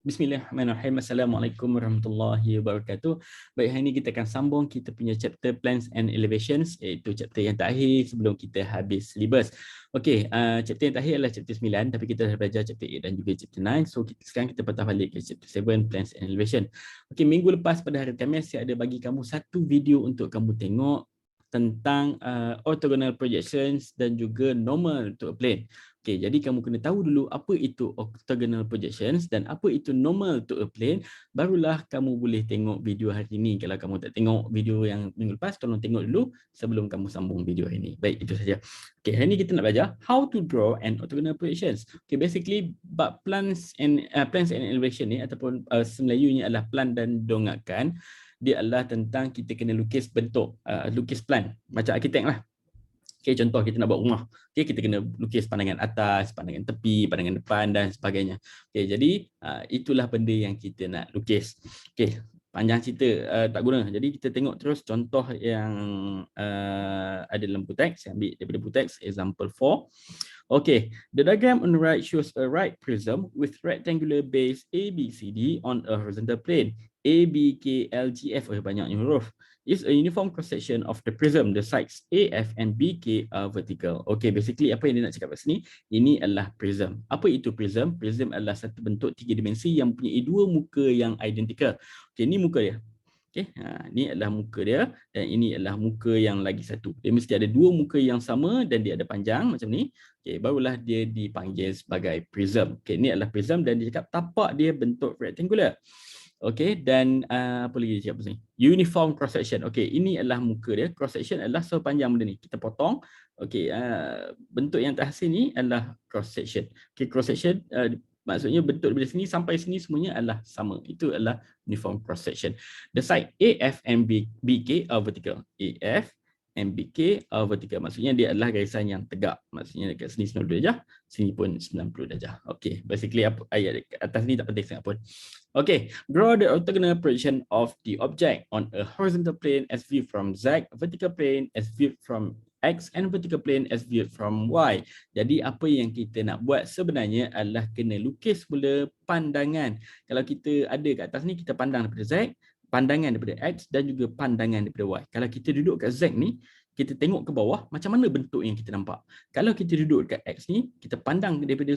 Bismillahirrahmanirrahim. Assalamualaikum warahmatullahi wabarakatuh. Baik, hari ini kita akan sambung kita punya chapter Plans and Elevations, iaitu chapter yang terakhir sebelum kita habis syllabus. Okey, chapter yang terakhir adalah chapter 9, tapi kita dah belajar chapter 8 dan juga chapter 9. So sekarang kita patah balik ke chapter 7, Plans and Elevation. Okey, minggu lepas pada hari Khamis saya ada bagi kamu satu video untuk kamu tengok tentang orthogonal projections dan juga normal to a plane. Okey, jadi kamu kena tahu dulu apa itu orthogonal projections dan apa itu normal to a plane, barulah kamu boleh tengok video hari ini. Kalau kamu tak tengok video yang minggu lepas, tolong tengok dulu sebelum kamu sambung video hari ini. Baik, itu saja. Okey, hari ini kita nak belajar how to draw an orthogonal projections. Okey, basically bab plans and elevation ni ataupun Melayunya adalah plan dan donggakan. Dia adalah tentang kita kena lukis bentuk, lukis plan macam arkitek lah. Okay, contoh kita nak buat rumah. Okay, kita kena lukis pandangan atas, pandangan tepi, pandangan depan dan sebagainya. Okay, jadi itulah benda yang kita nak lukis. Okay, panjang cerita tak guna. Jadi kita tengok terus contoh yang ada dalam buku teks. Saya ambil daripada buku teks, example 4. Okay, the diagram on the right shows a right prism with rectangular base ABCD on a horizontal plane. ABKLGF, banyaknya huruf, is a uniform cross-section of the prism. The sides AF and BK are vertical. Okay, basically apa yang dia nak cakap kat sini, ini adalah prism. Apa itu prism? Prism adalah satu bentuk 3 dimensi yang mempunyai 2 muka yang identical. Okay, ini muka dia. Okay, ini adalah muka dia dan ini adalah muka yang lagi satu. Dia mesti ada 2 muka yang sama dan dia ada panjang macam ni. Okay, barulah dia dipanggil sebagai prism. Okay, ini adalah prism dan dia cakap tapak dia bentuk rectangular. Okey, dan apa lagi dia cakap sini? Uniform cross section. Okey, ini adalah muka dia. Cross section adalah sepanjang benda ni. Kita potong. Okey, bentuk yang terhasil ni adalah cross section. Okey, cross section maksudnya bentuk dari sini sampai sini semuanya adalah sama. Itu adalah uniform cross section. The side AF and BK are vertical. AF and BK are vertical. Maksudnya dia adalah garisan yang tegak. Maksudnya dekat sini 90 darjah, sini pun 90 darjah. Okey, basically apa ayat dekat atas ni tak penting sangat pun. Okay, draw the orthogonal projection of the object on a horizontal plane as viewed from Z, vertical plane as viewed from X, and vertical plane as viewed from Y. Jadi apa yang kita nak buat sebenarnya adalah kena lukis mula pandangan. Kalau kita ada kat atas ni, kita pandang daripada Z, pandangan daripada X dan juga pandangan daripada Y. Kalau kita duduk kat Z ni, kita tengok ke bawah, macam mana bentuk yang kita nampak. Kalau kita duduk kat X ni, kita pandang daripada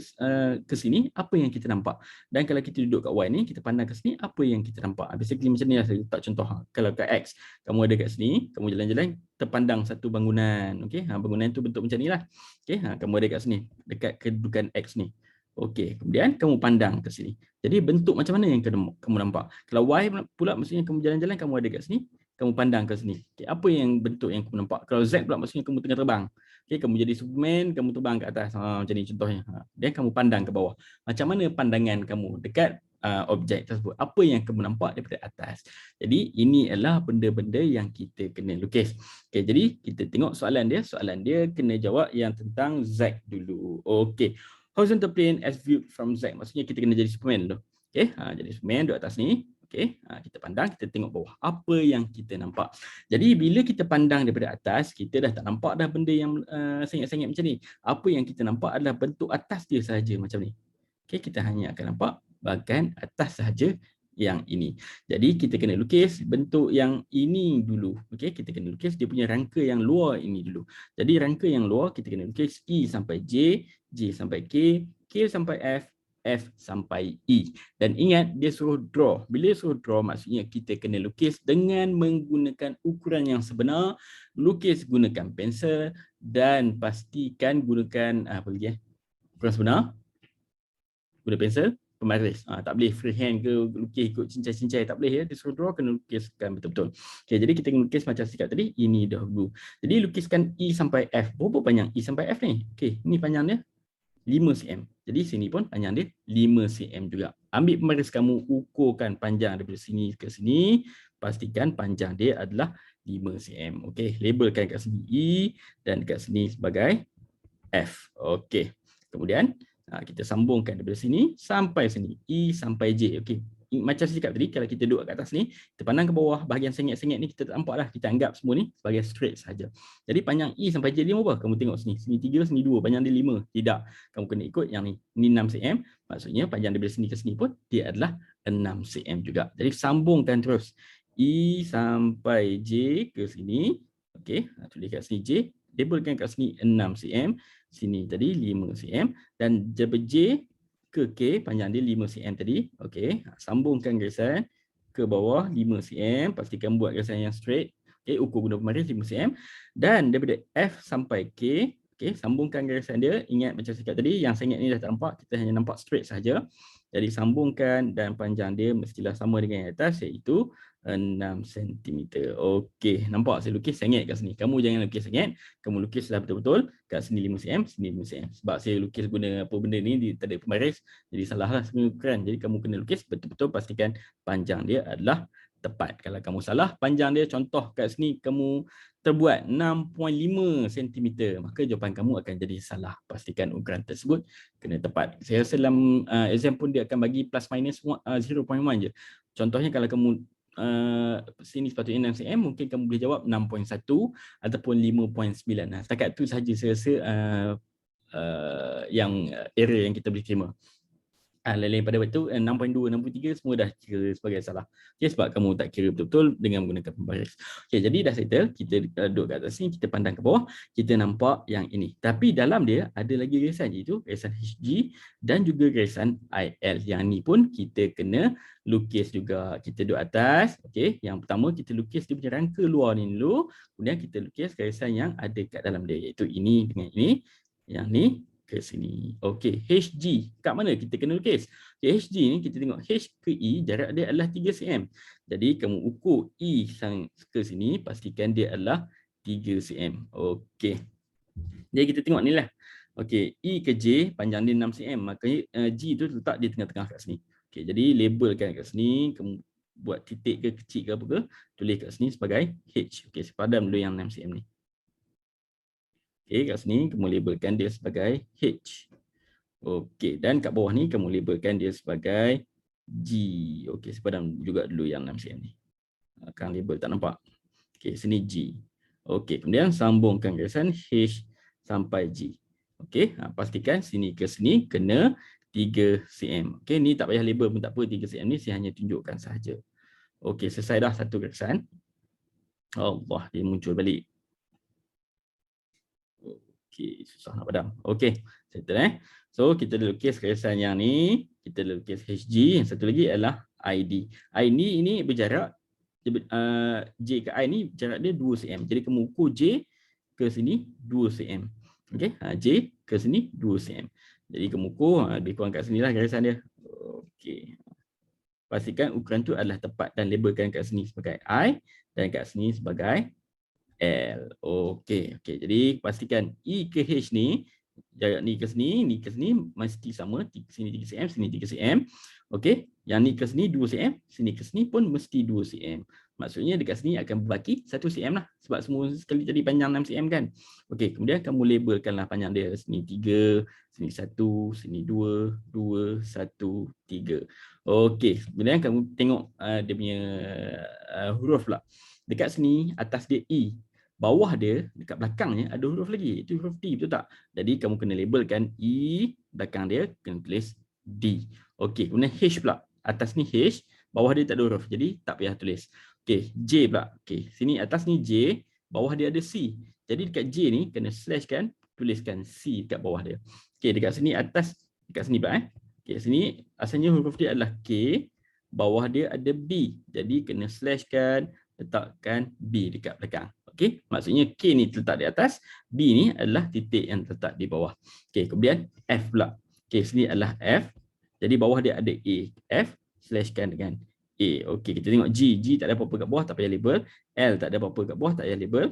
ke sini, apa yang kita nampak. Dan kalau kita duduk kat Y ni, kita pandang ke sini, apa yang kita nampak. Basically macam ni lah saya letak contoh. Kalau kat X, kamu ada kat sini, kamu jalan-jalan, terpandang satu bangunan. Okay? Bangunan tu bentuk macam ni lah. Okay? Kamu ada kat sini, dekat kedudukan X ni. Okey, kemudian kamu pandang ke sini. Jadi bentuk macam mana yang kamu nampak. Kalau Y pula maksudnya kamu jalan-jalan, kamu ada kat sini, kamu pandang ke sini. Okay, apa yang bentuk yang kamu nampak. Kalau Z pula maksudnya kamu tengah terbang. Okay, kamu jadi Superman, kamu terbang ke atas. Macam ni contohnya. Dan kamu pandang ke bawah. Macam mana pandangan kamu dekat objek tersebut. Apa yang kamu nampak daripada atas. Jadi ini adalah benda-benda yang kita kena lukis. Okay, jadi kita tengok soalan dia. Soalan dia kena jawab yang tentang Z dulu. Okey. Horizontal plane as viewed from Z. Maksudnya kita kena jadi Superman dulu. Okay, jadi Superman duduk atas ni. Okay, kita pandang, kita tengok bawah. Apa yang kita nampak. Jadi bila kita pandang daripada atas, kita dah tak nampak dah benda yang sengit-sengit macam ni. Apa yang kita nampak adalah bentuk atas dia sahaja macam ni. Okay, kita hanya akan nampak bahagian atas sahaja yang ini. Jadi kita kena lukis bentuk yang ini dulu. Okay, kita kena lukis dia punya rangka yang luar ini dulu. Jadi rangka yang luar kita kena lukis E sampai J, J sampai K, K sampai F, F sampai E. Dan ingat dia suruh draw. Bila suruh draw maksudnya kita kena lukis dengan menggunakan ukuran yang sebenar. Lukis gunakan pensel dan pastikan gunakan apa lagi ukuran sebenar. Guna pensel, pembaris. Tak boleh freehand ke lukis ikut cincai-cincai, tak boleh ya. Dia suruh draw kena lukiskan betul-betul. Okay, jadi kita kena lukis macam sikap tadi, ini dahulu. Jadi lukiskan E sampai F. Berapa panjang E sampai F ni? Okay, ni panjang dia 5 cm. Jadi sini pun panjang dia 5 cm juga. Ambil pembaris kamu, ukurkan panjang daripada sini ke sini. Pastikan panjang dia adalah 5 cm. Okey, labelkan kat sini E dan kat sini sebagai F. Okey. Kemudian kita sambungkan daripada sini sampai sini. E sampai J. Okey. macam saya cakap tadi, kalau kita duduk kat atas ni, kita pandang ke bawah, bahagian sengit-sengit ni kita tak nampak lah, kita anggap semua ni sebagai straight saja. Jadi panjang E sampai J 5 apa? Kamu tengok sini, sini 3, sini 2, panjang dia 5. Tidak, kamu kena ikut yang ni. Ni 6 cm, maksudnya panjang daripada sini ke sini pun dia adalah 6 cm juga. Jadi sambungkan terus E sampai J ke sini. Okey, tulis kat sini J, labelkan kat sini 6 cm, sini tadi 5 cm, dan daripada J ke K, panjang dia 5 cm tadi. Okey, sambungkan garisan ke bawah 5 cm, pastikan buat garisan yang straight. Okey, ukur guna pemaris 5 cm, dan daripada F sampai K, okey, sambungkan garisan dia. Ingat macam saya cakap tadi, yang sengit ni dah tak nampak, kita hanya nampak straight saja. Jadi sambungkan dan panjang dia mestilah sama dengan yang atas, iaitu 6 cm. Okey, nampak saya lukis sengit kat sini. Kamu jangan lukis sengit, kamu lukislah betul-betul kat sini 5 cm, sini 5 cm. Sebab saya lukis guna apa benda ni, tak ada pembaris, jadi salahlah sebenarnya ukuran. Jadi kamu kena lukis betul-betul, pastikan panjang dia adalah tepat. Kalau kamu salah panjang dia, contoh kat sini kamu terbuat 6.5 cm, maka jawapan kamu akan jadi salah. Pastikan ukuran tersebut kena tepat. Saya rasa dalam exam pun dia akan bagi plus minus 0.1 je. Contohnya kalau kamu sini sepatutnya 6 cm, mungkin kamu boleh jawab 6.1 ataupun 5.9. Nah, setakat tu sahaja saya rasa yang error yang kita boleh terima. Lain pada waktu 6.2, 6.3 semua dah kira sebagai salah. Okay, sebab kamu tak kira betul-betul dengan menggunakan pembaris. Okay, jadi dah settle. Kita duduk kat atas ni, kita pandang ke bawah, kita nampak yang ini. Tapi dalam dia ada lagi garisan, iaitu garisan HG dan juga garisan IL. Yang ni pun kita kena lukis juga. Kita duduk atas. Okay, yang pertama kita lukis dia punya rangka luar ni dulu. Kemudian kita lukis garisan yang ada kat dalam dia, iaitu ini dengan ini. Yang ni ke sini. Okey, HG kat mana kita kena lukis? Okay, HG ni kita tengok H ke E, jarak dia adalah 3 cm. Jadi kamu ukur E ke sini, pastikan dia adalah 3 cm. Okey. Jadi kita tengok ni lah. Okey, E ke J panjang dia 6 cm, makanya G tu letak di tengah-tengah kat sini. Okey, jadi labelkan kat sini, kamu buat titik ke kecil ke apa ke, tulis kat sini sebagai H. Okey, saya padam dulu yang 6 cm ni. Okey, kat sini kamu labelkan dia sebagai H. Okey, dan kat bawah ni kamu labelkan dia sebagai G. Okey, sepadam juga dulu yang 6 cm ni. Akan label tak nampak. Okey, sini G. Okey, kemudian sambungkan garisan H sampai G. Okey, pastikan sini ke sini kena 3 cm. Okey, ni tak payah label pun tak apa, 3 cm ni saya hanya tunjukkan sahaja. Okey, selesai dah satu garisan. Allah, dia muncul balik. Okey, susah nak padam. Okey, settle So kita lukis garisan yang ni, kita lukis HG, yang satu lagi adalah ID. ID ini berjarak J ke I ni jarak dia 2 cm. Jadi kamu ukur J ke sini 2 cm. Okey, J ke sini 2 cm. Jadi kamu ukur lebih kurang kat sinilah garisan dia. Okey. Pastikan ukuran tu adalah tepat dan labelkan kat sini sebagai I dan kat sini sebagai L. Okey, okey. Jadi pastikan E ke H ni, jarak ni ke sini mesti sama. Sini 3 cm, sini 3 cm. Okey, yang ni ke sini 2 cm, sini ke sini pun mesti 2 cm. Maksudnya dekat sini akan berbaki 1 cm lah. Sebab semua sekali tadi panjang 6 cm kan. Okey, kemudian kamu labelkanlah panjang dia. Sini 3, sini 1, sini 2, 2, 1, 3. Okey, kemudian kamu tengok dia punya huruf pula. Dekat sini atas dia E. Bawah dia, dekat belakangnya ada huruf lagi. Itu huruf D, betul tak? Jadi kamu kena labelkan E, belakang dia kena tulis D. Okey, kemudian H pula. Atas ni H, bawah dia tak ada huruf. Jadi tak payah tulis. Okey, J pula. Okey, sini atas ni J, bawah dia ada C. Jadi dekat J ni kena slash kan, tuliskan C dekat bawah dia. Okey, dekat sini atas, dekat sini pula Okey, sini asalnya huruf dia adalah K, bawah dia ada B. Jadi kena slash kan, letakkan B dekat belakang. Okey, maksudnya K ni terletak di atas, B ni adalah titik yang terletak di bawah. Okey, kemudian F pula. Okey, sini adalah F. Jadi bawah dia ada A. F slashkan dengan A. Okey, kita tengok G. G tak ada apa-apa kat bawah, tak payah label. L tak ada apa-apa kat bawah, tak payah label.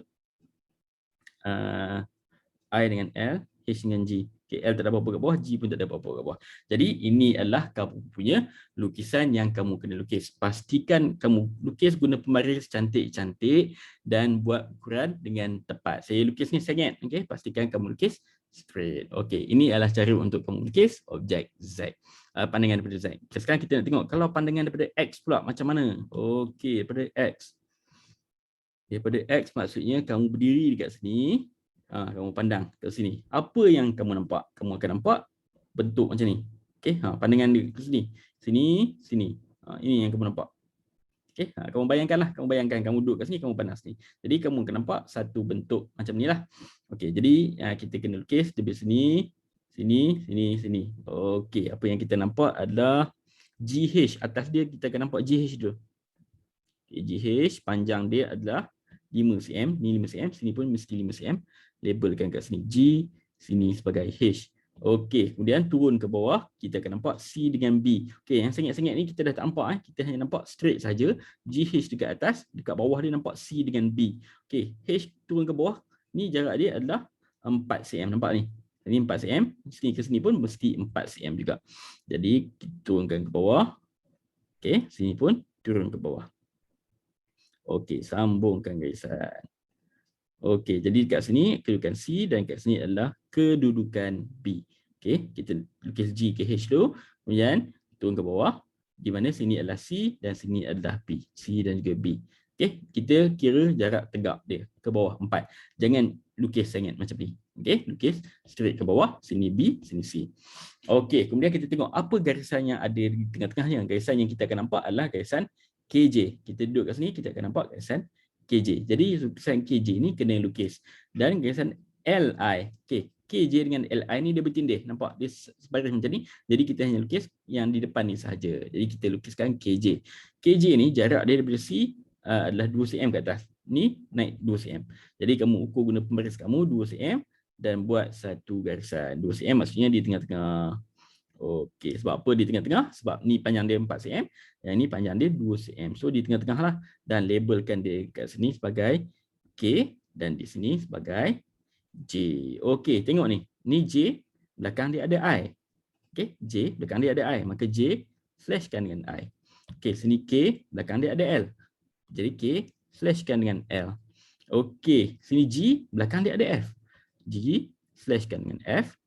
I dengan L, H dengan G. Okay, L tak ada apa-apa kat bawah, G pun tak ada apa-apa kat bawah. Jadi ini adalah kamu punya lukisan yang kamu kena lukis. Pastikan kamu lukis guna pembaris cantik-cantik dan buat ukuran dengan tepat. Saya lukis ni sengit, okay? Pastikan kamu lukis straight. Okay, ini adalah cara untuk kamu lukis objek Z. pandangan daripada Z. Okay, sekarang kita nak tengok kalau pandangan daripada X pula macam mana. Okey, daripada X. Daripada X maksudnya kamu berdiri dekat sini, kamu pandang ke sini. Apa yang kamu nampak? Kamu akan nampak bentuk macam ni. Okey, pandangan dia ke sini. Sini, sini. Ini yang kamu nampak. Okey, kamu bayangkanlah, kamu duduk kat sini, kamu pandang sini. Jadi kamu akan nampak satu bentuk macam inilah. Okey, jadi kita kena lukis dari sini, sini, sini, sini. Okey, apa yang kita nampak adalah GH. Atas dia kita akan nampak GH dulu. Okay, GH panjang dia adalah 5 cm, ni 5 cm, sini pun mesti 5 cm. Labelkan kat sini G, sini sebagai H. Okey, kemudian turun ke bawah, kita akan nampak C dengan B. Okey, yang sengit-sengit ni kita dah tak nampak, kita hanya nampak straight saja. GH dekat atas, dekat bawah dia nampak C dengan B. Okey, H turun ke bawah, ni jarak dia adalah 4 cm, nampak ni. Ini 4 cm, sini ke sini pun mesti 4 cm juga. Jadi, kita turunkan ke bawah. Okey, sini pun turun ke bawah. Okey, sambungkan garisan. Okey, jadi kat sini kedudukan C dan kat sini adalah kedudukan B. Okey, kita lukis G ke H dulu, kemudian turun ke bawah, di mana sini adalah C dan sini adalah B. C dan juga B. Okey, kita kira jarak tegak dia ke bawah 4. Jangan lukis sangat macam ni. Okey, lukis straight ke bawah, sini B, sini C. Okey, kemudian kita tengok apa garisan yang ada di tengah-tengahnya. Garisan yang kita akan nampak adalah garisan KJ. Kita duduk kat sini, kita akan nampak garisan KJ. Jadi lukisan KJ ni kena lukis. Dan garisan LI. Okay. KJ dengan LI ni dia bertindih. Nampak? Dia sebaris macam ni. Jadi kita hanya lukis yang di depan ni sahaja. Jadi kita lukiskan KJ. KJ ni jarak dia daripada C adalah 2 cm ke atas. Ni naik 2 cm. Jadi kamu ukur guna pembaris kamu 2 cm dan buat satu garisan. 2 cm maksudnya di tengah-tengah. Okey, sebab apa di tengah-tengah? Sebab ni panjang dia 4 cm, yang ni panjang dia 2 cm. So di tengah-tengah lah, dan labelkan dia kat sini sebagai K dan di sini sebagai J. Okey, tengok ni. Ni J, belakang dia ada I. Okey, J, belakang dia ada I. Maka J slashkan dengan I. Okey, sini K, belakang dia ada L. Jadi K slashkan dengan L. Okey, sini G, belakang dia ada F. G slashkan dengan F.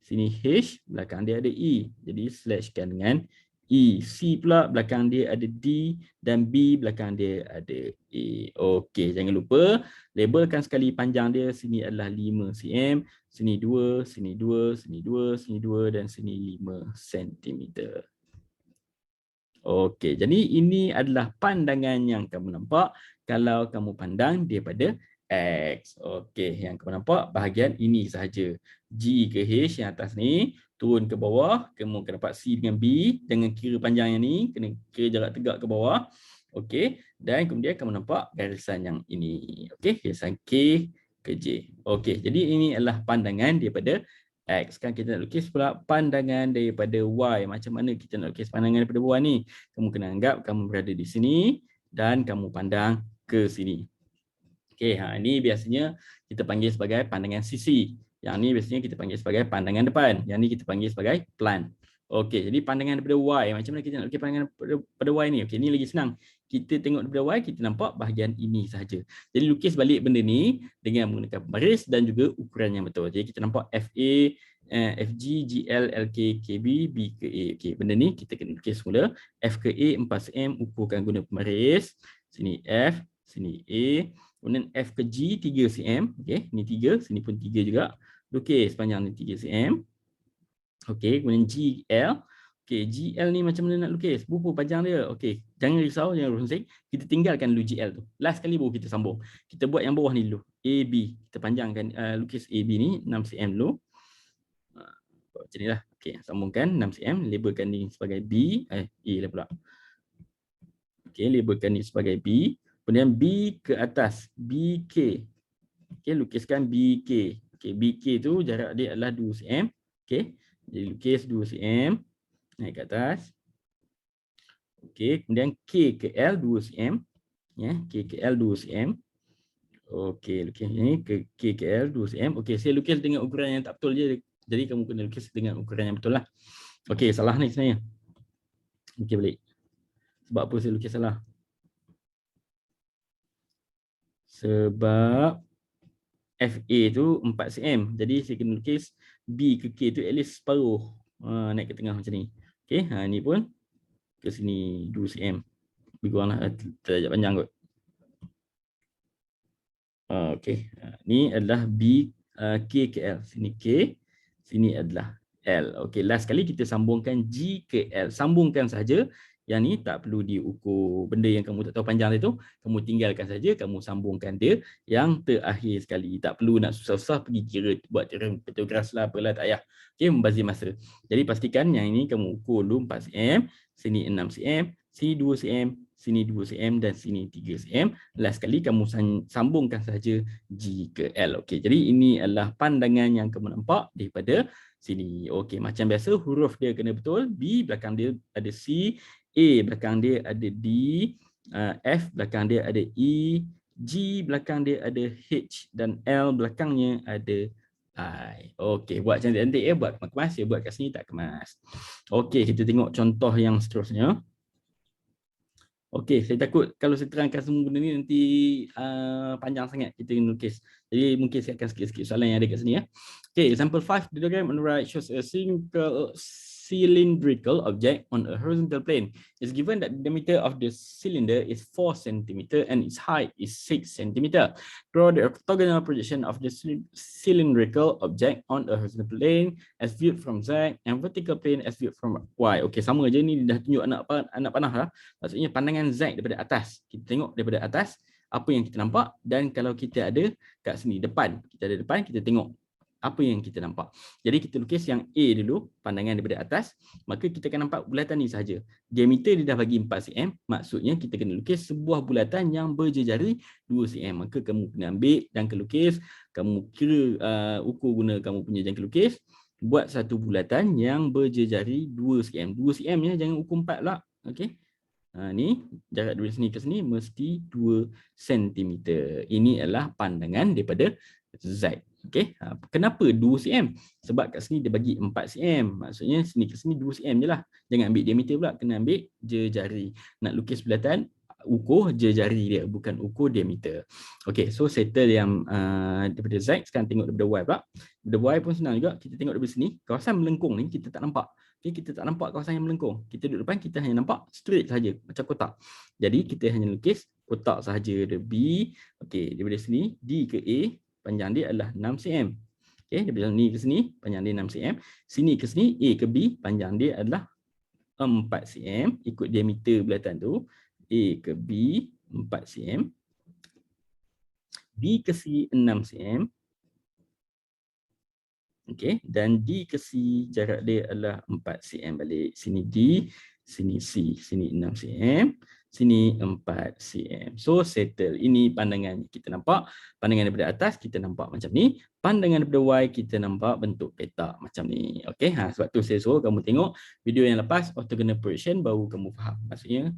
Sini H, belakang dia ada E. Jadi slashkan dengan E. C pula belakang dia ada D dan B belakang dia ada A. Okey, jangan lupa labelkan sekali panjang dia. Sini adalah 5 cm, sini 2, sini 2, sini 2, sini 2 dan sini 5 cm. Okey, jadi ini adalah pandangan yang kamu nampak kalau kamu pandang daripada X. Okey, yang kamu nampak bahagian ini sahaja. G ke H yang atas ni, turun ke bawah, kamu akan dapat C dengan B. Jangan kira panjang yang ni, kena kira jarak tegak ke bawah. Okey, dan kemudian kamu nampak garisan yang ini. Okey, garisan K ke J. Okey, jadi ini adalah pandangan daripada X. Sekarang kita nak lukis pula pandangan daripada Y. Macam mana kita nak lukis pandangan daripada Y ni? Kamu kena anggap kamu berada di sini dan kamu pandang ke sini. Okey, ini biasanya kita panggil sebagai pandangan sisi. Yang ni biasanya kita panggil sebagai pandangan depan. Yang ni kita panggil sebagai plan. Okey, jadi pandangan daripada Y. Macam mana kita nak lukis pandangan daripada Y ni? Okey, ni lagi senang. Kita tengok daripada Y, kita nampak bahagian ini sahaja. Jadi lukis balik benda ni dengan menggunakan baris dan juga ukuran yang betul. Jadi kita nampak FA, FG, GL, LK, KB, B ke A. Okey, benda ni kita kena lukis semula. F ke A 4 cm, ukurkan guna pembaris. Sini F, sini A. Kemudian F ke G 3 cm. Okey, ni 3, sini pun 3 juga. Lukis sepanjang ni 3 cm. Okey, kemudian GL. Okey, GL ni macam mana nak lukis? Berapa panjang dia? Okey, jangan risau, jangan rusing. Kita tinggalkan dulu GL tu. Last kali baru kita sambung. Kita buat yang bawah ni dulu. AB. Kita panjangkan lukis AB ni 6 cm dulu. Macam ni lah. Okey, sambungkan 6 cm. Labelkan ni sebagai B. A lah pula. Okey, labelkan ni sebagai B. Kemudian B ke atas. BK. Okey, lukiskan BK. Okey, BK tu jarak dia adalah 2 cm. Okey. Jadi lukis 2 cm, naik ke atas. Okey, kemudian K ke L 2 cm. Ya, K ke L 2 cm. Okey, lukis ni ke K ke L 2 cm. Okey, saya lukis dengan ukuran yang tak betul je. Jadi kamu kena lukis dengan ukuran yang betul lah. Okey, salah ni sebenarnya. Okey, balik. Sebab apa saya lukis salah? Sebab FA tu 4 cm. Jadi saya kena lukis B ke K tu at least separuh. Naik ke tengah macam ni. Okey, ni pun ke sini 2 cm. Lebih kuranglah terajak panjang kot. Okey, ni adalah B K ke L. Sini K, sini adalah L. Okey, last kali kita sambungkan G ke L. Sambungkan saja. Yang ni tak perlu diukur benda yang kamu tak tahu panjang dia tu. Kamu tinggalkan saja, kamu sambungkan dia yang terakhir sekali. Tak perlu nak susah-susah pergi kira buat petugas lah apalah, tak payah. Okey, membazir masa. Jadi pastikan yang ini kamu ukur dulu 4 cm, sini 6 cm, sini 2 cm, sini 2 cm dan sini 3 cm. Last kali kamu sambungkan saja G ke L. Okey, jadi ini adalah pandangan yang kamu nampak daripada sini. Okey, macam biasa huruf dia kena betul. B belakang dia ada C, A belakang dia ada D, F belakang dia ada E, G belakang dia ada H dan L belakangnya ada I. Okey, buat cantik-cantik ya, buat kemas ya, buat kat sini tak kemas. Okey, kita tengok contoh yang seterusnya. Okey, saya takut kalau saya terangkan semua benda ni nanti panjang sangat kita kena lukis. Jadi mungkin saya akan sikit-sikit soalan yang ada kat sini ya. Okey, example 5, the diagram on the right shows a cylindrical object on a horizontal plane. It's given that the diameter of the cylinder is 4 cm and its height is 6 cm. Draw the orthogonal projection of the cylindrical object on a horizontal plane as viewed from Z and vertical plane as viewed from Y. Okey, sama je ni dah tunjuk anak panah lah. Maksudnya pandangan Z daripada atas. Kita tengok daripada atas apa yang kita nampak, dan kalau kita ada kat sini depan, kita ada depan, kita tengok apa yang kita nampak. Jadi kita lukis yang A dulu, pandangan daripada atas, maka kita akan nampak bulatan ni saja. Diameter dia dah bagi 4 cm, maksudnya kita kena lukis sebuah bulatan yang berjejari 2 cm. Maka kamu kena ambil jangka lukis, kamu kira ukur guna kamu punya jangka lukis, buat satu bulatan yang berjejari 2 cm. 2 cm ya, jangan ukur 4 pula. Okey. Ni jarak dari sini ke sini mesti 2 cm. Ini adalah pandangan daripada Z. Okey. Kenapa 2 cm? Sebab kat sini dia bagi 4 cm. Maksudnya sini ke sini 2 cm je lah. Jangan ambil diameter pula, kena ambil jejari. Nak lukis bulatan, ukur jejari dia, bukan ukur diameter. Okey, so settle yang daripada Z. Sekarang tengok daripada Y pula. Daripada Y pun senang juga. Kita tengok daripada sini, kawasan melengkung ni kita tak nampak. Okay, kita tak nampak kawasan yang melengkung. Kita duduk depan, kita hanya nampak straight saja, macam kotak. Jadi kita hanya lukis kotak sahaja. Ada B, okey, daripada sini D ke A, panjang dia adalah 6 cm. Okey, daripada sini ke sini, panjang dia 6 cm. Sini ke sini, A ke B, panjang dia adalah 4 cm. Ikut diameter bulatan tu, A ke B 4 cm. B ke C 6 cm. Okey, dan D ke C jarak dia adalah 4 cm balik. Sini D, sini C, sini 6 cm, sini 4 cm. So settle. Ini pandangan kita nampak. Pandangan daripada atas kita nampak macam ni. Pandangan daripada Y kita nampak bentuk petak macam ni. Okey, sebab tu saya suruh kamu tengok video yang lepas orthogonal projection baru kamu faham. Maksudnya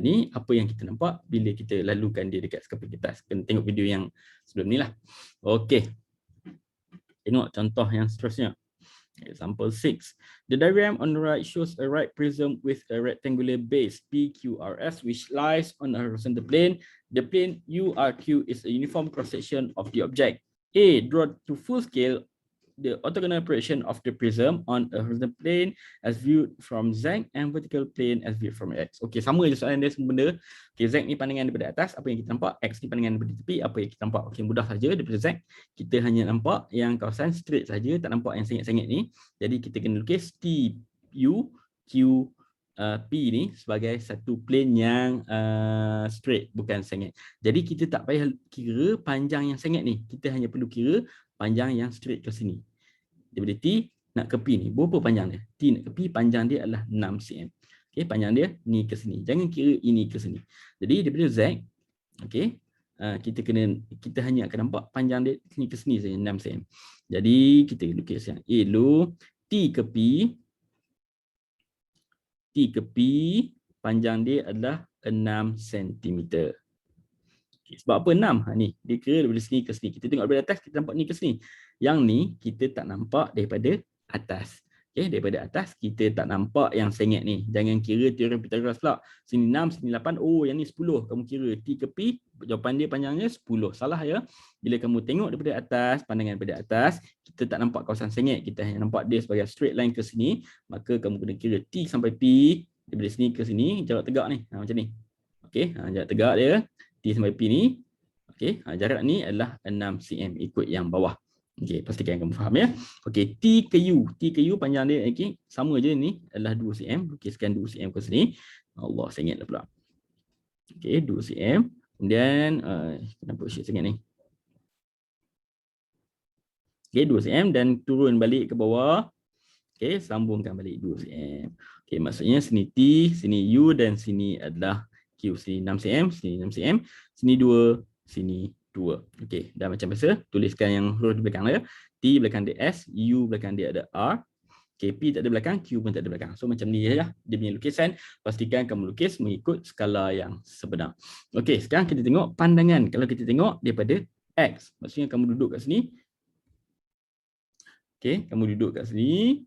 ni apa yang kita nampak bila kita lalukan dia dekat skapel kertas. Kena tengok video yang sebelum ni lah. Okey. Tengok contoh yang seterusnya. Example 6. The diagram on the right shows a right prism with a rectangular base PQRS which lies on a horizontal plane. The plane URQ is a uniform cross-section of the object. A. Draw to full scale the orthogonal projection of the prism on a horizontal plane as viewed from Z and vertical plane as viewed from X. Okey, sama je soalan dia semua benda. Okey, Z ni pandangan daripada atas, apa yang kita nampak. X ni pandangan daripada tepi, apa yang kita nampak. Okey, mudah saja daripada Z. Kita hanya nampak yang kawasan straight saja, tak nampak yang sengit-sengit ni. Jadi kita kena lukis T, U, Q, P ni sebagai satu plane yang straight, bukan sengit. Jadi kita tak payah kira panjang yang sengit ni. Kita hanya perlu kira panjang yang straight ke sini. Daripada T nak ke P ni, berapa panjang dia? T nak ke P, panjang dia adalah 6 cm. Okey, panjang dia ni ke sini. Jangan kira ini ke sini. Jadi daripada Z, okey, kita hanya akan nampak panjang dia sini ke sini saja, 6 cm. Jadi kita lukis yang A dulu. T ke P, panjang dia adalah 6 cm. Sebab apa 6? Ni, dia kira daripada sini ke sini. Kita tengok daripada atas, kita nampak ni ke sini. Yang ni, kita tak nampak daripada atas. Okey, daripada atas kita tak nampak yang sengit ni. Jangan kira teorem Pythagoras pula. Sini 6, sini 8. Oh, yang ni 10. Kamu kira T ke P, jawapan dia panjangnya 10. Salah ya. Bila kamu tengok daripada atas, pandangan daripada atas, kita tak nampak kawasan sengit. Kita hanya nampak dia sebagai straight line ke sini. Maka kamu kena kira T sampai P. Daripada sini ke sini, jarak tegak ni. Macam ni. Okey, jarak tegak dia. T sampai P ni. Okey, jarak ni adalah 6 cm ikut yang bawah. Okey, pastikan kamu faham ya. Okey, T ke U. T ke U panjang dia sama je ni adalah 2 cm. Lukiskan 2 cm ke sini. Allah, saya ingatlah pula. Okey, 2 cm. Kemudian kenapa sheet sangat ni? Okey, 2 cm dan turun balik ke bawah. Okey, sambungkan balik 2 cm. Okey, maksudnya sini T, sini U dan sini adalah Q. Sini 6 cm, sini 6 cm, sini 2, sini 2. Okey, dah macam biasa, tuliskan yang huruf di belakang dia. T belakang dia S, U belakang dia ada R. Okey, P tak ada belakang, Q pun tak ada belakang. So macam ni ya, dia punya lukisan. Pastikan kamu lukis mengikut skala yang sebenar. Okey, sekarang kita tengok pandangan. Kalau kita tengok daripada X, maksudnya kamu duduk kat sini. Okey, kamu duduk kat sini.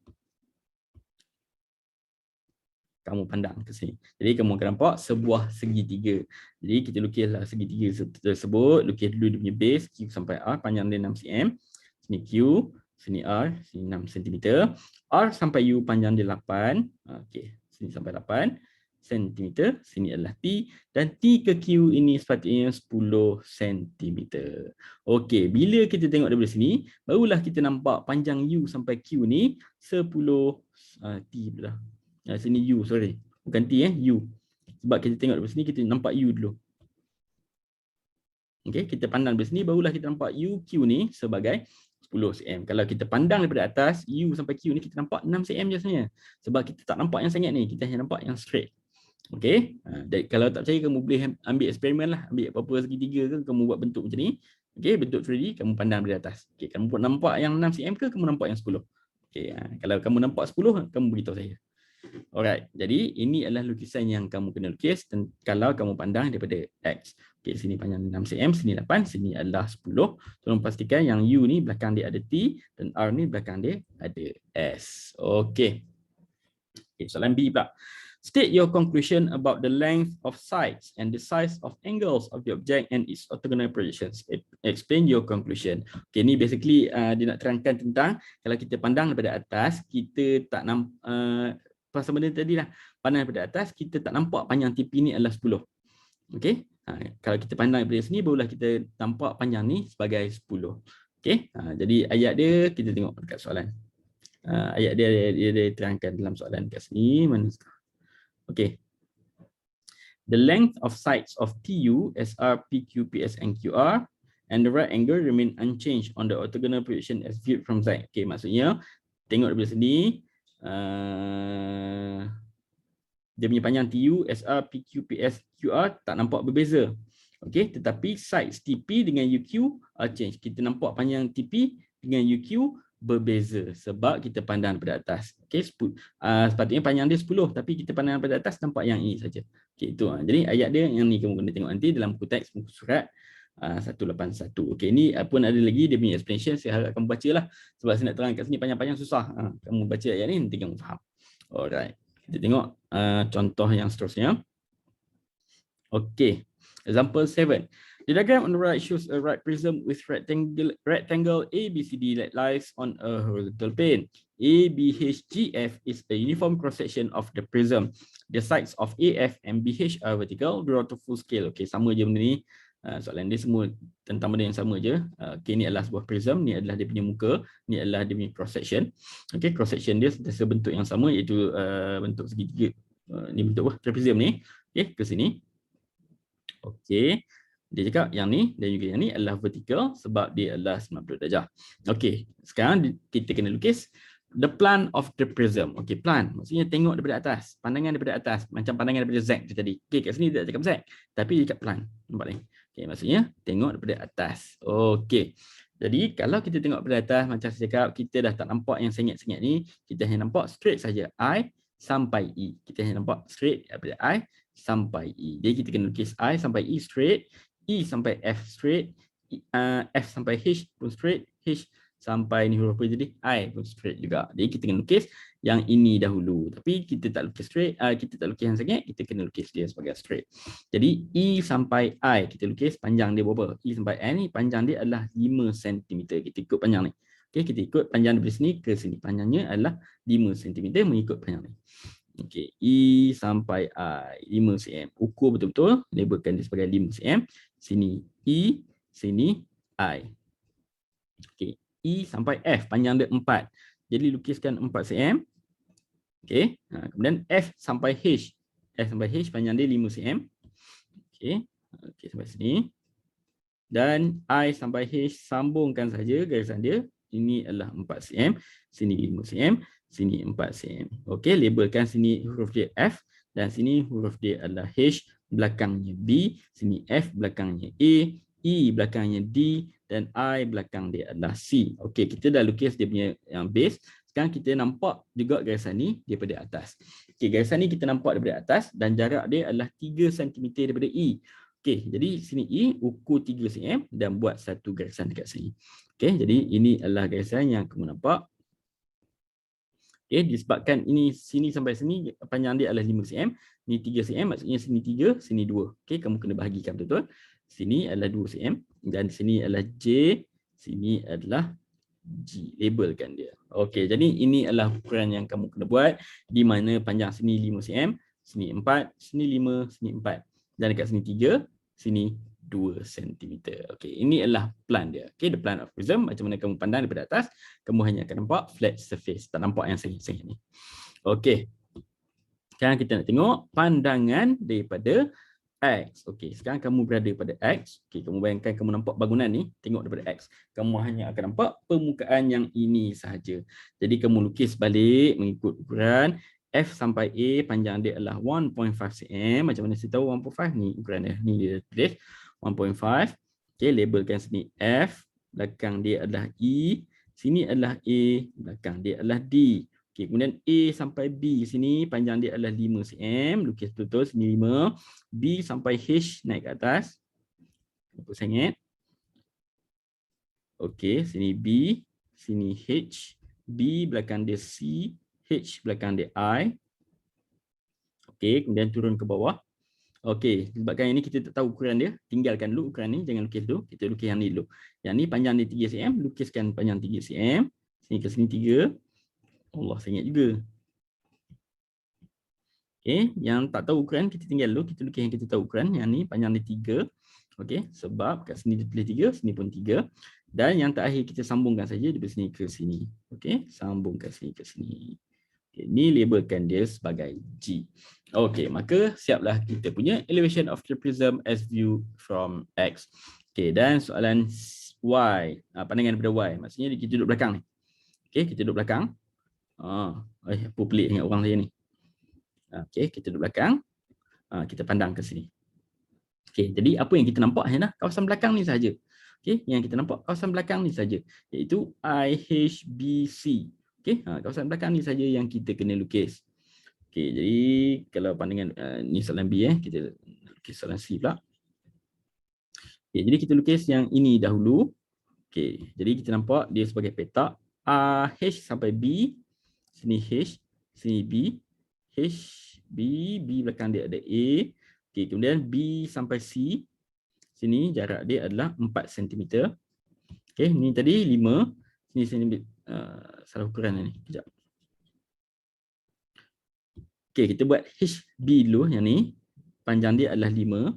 Kamu pandang ke sini. Jadi kamu akan nampak sebuah segitiga. Jadi kita lukislah segitiga tersebut. Lukis dulu dia punya base Q sampai R, panjang dia 6 cm. Sini Q, sini R, sini 6 cm. R sampai U panjang dia 8. Okey, sini sampai 8 cm. Sini adalah T dan T ke Q ini sepatutnya 10 cm. Okey, bila kita tengok daripada sini, barulah kita nampak panjang U sampai Q ni 10 T pula. Sini U, sorry. Bukan T U. Sebab kita tengok dari sini, kita nampak U dulu. Okey, kita pandang dari sini, barulah kita nampak U, Q ni sebagai 10 cm. Kalau kita pandang daripada atas, U sampai Q ni kita nampak 6 cm je sebenarnya. Sebab kita tak nampak yang sangat ni, kita hanya nampak yang straight. Okey, kalau tak percaya, kamu boleh ambil eksperimen lah. Ambil apa-apa segitiga ke, kamu buat bentuk macam ni. Okey, bentuk 3D, kamu pandang dari atas. Okey, kamu nampak yang 6 cm ke, kamu nampak yang 10? Okey, kalau kamu nampak 10, kamu beritahu saya. Alright, jadi ini adalah lukisan yang kamu kena lukis kalau kamu pandang daripada X. Okey, sini panjang 6 cm, sini 8, sini adalah 10. Tolong pastikan yang U ni belakang dia ada T dan R ni belakang dia ada S. Okey. Okay, soalan B pula. State your conclusion about the length of sides and the size of angles of the object and its orthogonal projections. Explain your conclusion. Okay, ni basically dia nak terangkan tentang kalau kita pandang daripada atas, kita tak nampak pasal benda tadi lah. Pandang daripada atas, kita tak nampak panjang TP ni adalah 10. Okey. Kalau kita pandang daripada sini, barulah kita nampak panjang ni sebagai 10. Okey. Jadi ayat dia, kita tengok dekat soalan. Ayat dia terangkan dalam soalan kat sini. Mana? Okey. The length of sides of TU, SR, PQ, PS, and QR and the right angle remain unchanged on the orthogonal projection as viewed from side. Okey, maksudnya tengok daripada sini, dia punya panjang TU, SR, PQ, PS, QR tak nampak berbeza. Okey, tetapi sides TP dengan UQ are change. Kita nampak panjang TP dengan UQ berbeza sebab kita pandang daripada atas. Okey, sepatutnya panjang dia 10 tapi kita pandang daripada atas nampak yang ini saja. Okey, itu. Jadi ayat dia yang ni kamu kena tengok nanti dalam buku teks, buku surat 181. Okey, ni pun ada lagi dia punya explanation, saya harap kamu bacalah sebab saya nak terang kat sini panjang-panjang susah. Kamu baca ayat ni nanti kamu faham. Alright. Kita tengok contoh yang seterusnya. Okey. Example 7. The diagram on the right shows a right prism with rectangle ABCD that lies on a horizontal plane. ABHGF is a uniform cross-section of the prism. The sides of AF and BH are vertical. Draw to full scale. Okey, sama je benda ni. Soalan dia semua tentang benda yang sama je. Okey, ni adalah sebuah prism, ni adalah dia punya muka, ni adalah dia punya cross-section. Okey, cross-section dia sebentuk yang sama iaitu bentuk segitiga. Ni bentuk apa? Trapezium ni. Okey, ke sini. Okey. Dia cakap yang ni dan juga yang ni adalah vertical sebab dia adalah 90 darjah. Okey, sekarang kita kena lukis the plan of the prism. Okey, plan maksudnya tengok daripada atas, pandangan daripada atas, macam pandangan daripada Z tadi. Okey, kat sini dia tak cakap Z, tapi dia cakap plan. Nampak ni? Okey, maksudnya tengok daripada atas. Okey. Jadi kalau kita tengok daripada atas macam saya cakap, kita dah tak nampak yang sengit-sengit ni, kita hanya nampak straight saja I sampai E. Kita hanya nampak straight daripada I sampai E. Jadi kita kena lukis I sampai E straight, E sampai F straight, F sampai H pun straight, H sampai ni huruf apa jadi? I pun straight juga. Jadi kita kena lukis yang ini dahulu. Tapi kita tak lukis straight, kita tak lukis yang sangat, kita kena lukis dia sebagai straight. Jadi E sampai I kita lukis panjang dia berapa? E sampai I ni panjang dia adalah 5 cm. Kita ikut panjang ni. Okey, kita ikut panjang dari sini ke sini. Panjangnya adalah 5 cm mengikut panjang ni. Okey, E sampai I 5 cm. Ukur betul-betul, labelkan dia sebagai 5 cm. Sini E, sini I. Okey, E sampai F panjang dia 4. Jadi lukiskan 4 cm. Okey, kemudian F sampai H. F sampai H panjang dia 5 cm. Okey, okey sampai sini. Dan I sampai H sambungkan saja garisan dia. Ini adalah 4 cm, sini 5 cm, sini 4 cm. Okey, labelkan sini huruf dia F dan sini huruf dia adalah H, belakangnya B, sini F, belakangnya A, E belakangnya D dan I belakang dia adalah C. Okey, kita dah lukis dia punya yang base. Sekarang kita nampak juga garisan ni daripada atas. Okey, garisan ni kita nampak daripada atas dan jarak dia adalah 3 cm daripada E. Okey, jadi sini E ukur 3 cm dan buat satu garisan dekat sini. Okey, jadi ini adalah garisan yang kamu nampak. Okey, disebabkan ini sini sampai sini panjang dia adalah 5 cm, ni 3 cm maksudnya sini 3, sini 2. Okey, kamu kena bahagikan betul-betul. Sini adalah 2 cm dan sini adalah J, sini adalah G. Labelkan dia. Okey, jadi ini adalah ukuran yang kamu kena buat di mana panjang sini 5 cm, sini 4, sini 5, sini 4 dan dekat sini 3, sini 2 cm. Okey, ini adalah plan dia. Okey, the plan of prism. Macam mana kamu pandang daripada atas, kamu hanya akan nampak flat surface. Tak nampak yang sengit-sengit ni. Okey. Sekarang kita nak tengok pandangan daripada X. Okey, sekarang kamu berada pada X. Okey, kamu bayangkan kamu nampak bangunan ni, tengok daripada X. Kamu hanya akan nampak permukaan yang ini sahaja. Jadi kamu lukis balik mengikut ukuran. F sampai A panjang dia adalah 1.5 cm. Macam mana saya tahu 1.5? Ni ukuran dia. Ni dia tulis 1.5. Okey, labelkan sini F, belakang dia adalah E, sini adalah A, belakang dia adalah D. Okey, kemudian A sampai B sini panjang dia adalah 5 cm. Lukis betul sini 5. B sampai H naik ke atas. Apa sangat? Okey, sini B, sini H, B belakang dia C, H belakang dia I. Okey, kemudian turun ke bawah. Okey, sebabkan ini kita tak tahu ukuran dia, tinggalkan dulu ukuran ni, jangan lukis dulu. Kita lukis yang ni dulu. Yang ni panjang dia 3 cm, lukiskan panjang 3 cm. Sini ke sini 3. Allah, sangat juga. Okey, yang tak tahu ukuran kita tinggal dulu, kita lukis yang kita tahu ukuran. Yang ni panjang dia 3. Okey, sebab kat sini dia tulis 3, sini pun 3. Dan yang terakhir kita sambungkan saja dari sini ke sini. Okey, sambungkan sini ke sini. Okay, ni labelkan dia sebagai G. Okey, maka siaplah kita punya elevation of the prism as view from X. Okey, dan soalan Y, pandangan daripada Y. Maksudnya kita duduk belakang ni. Okey, kita duduk belakang. Apa pelik dengan orang saya ni. Okey, kita duduk belakang. Kita pandang ke sini. Okey, jadi apa yang kita nampak hanyalah kawasan belakang ni saja. Okey, yang kita nampak kawasan belakang ni saja, iaitu IHBC. Okey, kawasan belakang ni saja yang kita kena lukis. Okey, jadi kalau pandangan ni soalan B, kita lukis soalan C pula. Okey, jadi kita lukis yang ini dahulu. Okey, jadi kita nampak dia sebagai petak H sampai B, sini H, sini B, H, B, B belakang dia ada A. Okey, kemudian B sampai C, sini jarak dia adalah 4 cm. Okey, ni tadi 5, sini salah ukuran ni. Kejap. Okey, kita buat HB dulu yang ni. Panjang dia adalah 5.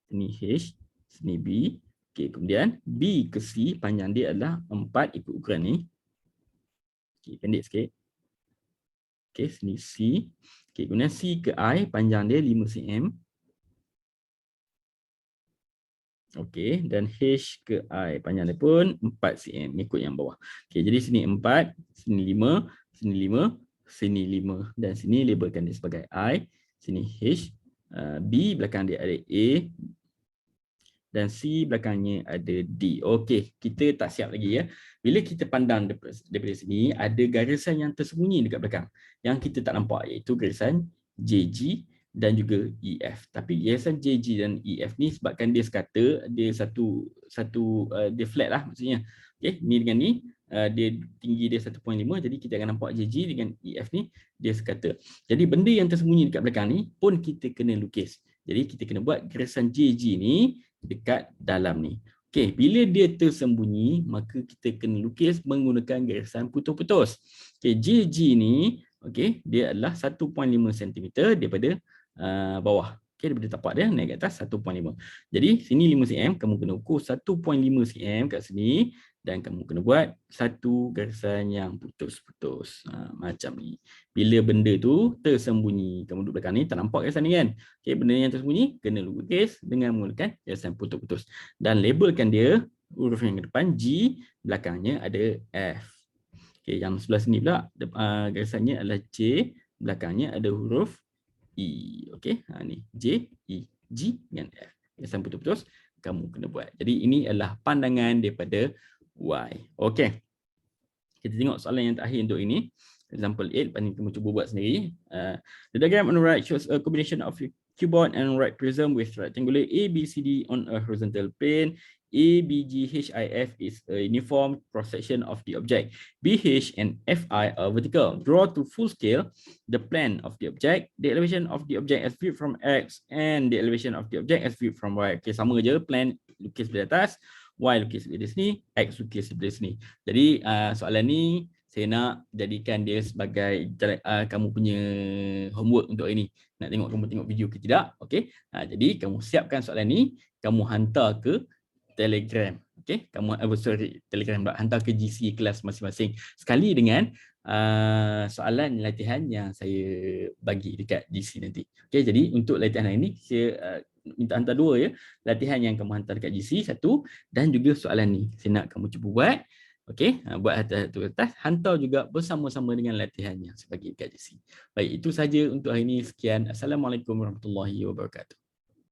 Sini H, sini B. Okey, kemudian B ke C panjang dia adalah 4 ikut ukuran ni. Okey, pendek sikit. Okey, sini C. Okey, kemudian C ke I panjang dia 5 cm. Okey, dan H ke I panjang dia pun 4 cm, ikut yang bawah. Okey, jadi sini 4, sini 5, sini 5, sini 5 dan sini labelkan dia sebagai I, sini H, B belakang dia ada A dan C belakangnya ada D. Okey, kita tak siap lagi ya. Bila kita pandang daripada sini, ada garisan yang tersembunyi dekat belakang yang kita tak nampak, iaitu garisan JG dan juga EF. Tapi garisan JG dan EF ni sebabkan dia sekata, dia dia flat lah maksudnya. Okey, ni dengan ni dia tinggi dia 1.5, jadi kita akan nampak JG dengan EF ni dia sekata. Jadi benda yang tersembunyi dekat belakang ni pun kita kena lukis. Jadi kita kena buat garisan JG ni dekat dalam ni. Okey, bila dia tersembunyi, maka kita kena lukis menggunakan garisan putus-putus. Okey, JG ni, okey, dia adalah 1.5 cm daripada bawah. Okey, daripada tapak dia naik ke atas 1.5. Jadi sini 5 cm, kamu kena ukur 1.5 cm kat sini dan kamu kena buat satu garisan yang putus-putus. Macam ni. Bila benda tu tersembunyi, kamu duduk belakang ni tak nampak garisan ni kan. Okey, benda yang tersembunyi kena lukis dengan menggunakan garisan putus-putus dan labelkan dia huruf yang ke depan G, belakangnya ada F. Okey, yang sebelah sini pula garisannya adalah J, belakangnya ada huruf E. Okey, ni J, E, G dengan F. Garisan putus-putus kamu kena buat. Jadi ini adalah pandangan daripada Y. Okey. Kita tengok soalan yang terakhir untuk ini. Example 8, paling kamu cuba buat sendiri. The diagram on the right shows a combination of a cuboid and right prism with rectangular ABCD on a horizontal plane. ABGHIF is a uniform cross-section of the object. BH and FI are vertical. Draw to full scale the plan of the object, the elevation of the object as viewed from X, and the elevation of the object as viewed from Y. Okay, sama je, plan lukis dari atas, Y lukis dari sini, X lukis dari sini. Jadi soalan ni saya nak jadikan dia sebagai kamu punya homework untuk hari ni. Nak tengok kamu tengok video ke tidak. Okay. Jadi kamu siapkan soalan ni, kamu hantar ke Telegram. Okay. Kamu Telegram pula, hantar ke GC kelas masing-masing. Sekali dengan soalan latihan yang saya bagi dekat GC nanti. Okay. Jadi untuk latihan hari ni, saya minta hantar 2 ya. Latihan yang kamu hantar dekat GC, 1, dan juga soalan ni. Saya nak kamu cuba buat. Okey, buat atas, hantar juga bersama-sama dengan latihan yang saya bagi dekat GC. Baik, itu saja untuk hari ini. Sekian. Assalamualaikum warahmatullahi wabarakatuh.